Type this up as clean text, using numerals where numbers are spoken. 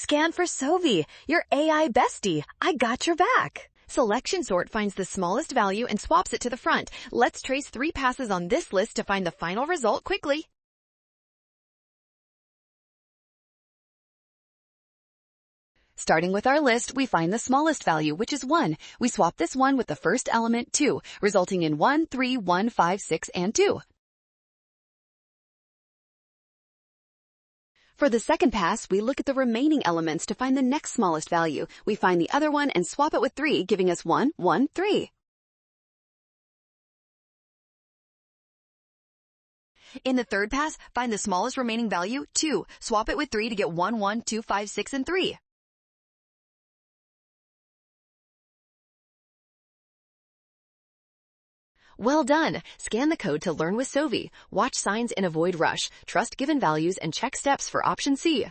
Scan for Sovi, your AI bestie. I got your back. Selection sort finds the smallest value and swaps it to the front. Let's trace 3 passes on this list to find the final result quickly. Starting with our list, we find the smallest value, which is 1. We swap this 1 with the first element, 2, resulting in 1, 3, 1, 5, 6, and 2. For the second pass, we look at the remaining elements to find the next smallest value. We find the other one and swap it with 3, giving us 1, 1, 3. In the third pass, find the smallest remaining value, 2. Swap it with 3 to get 1, 1, 2, 5, 6, and 3. Well done! Scan the code to learn with Sovi. Watch signs and avoid rush. Trust given values and check steps for option C.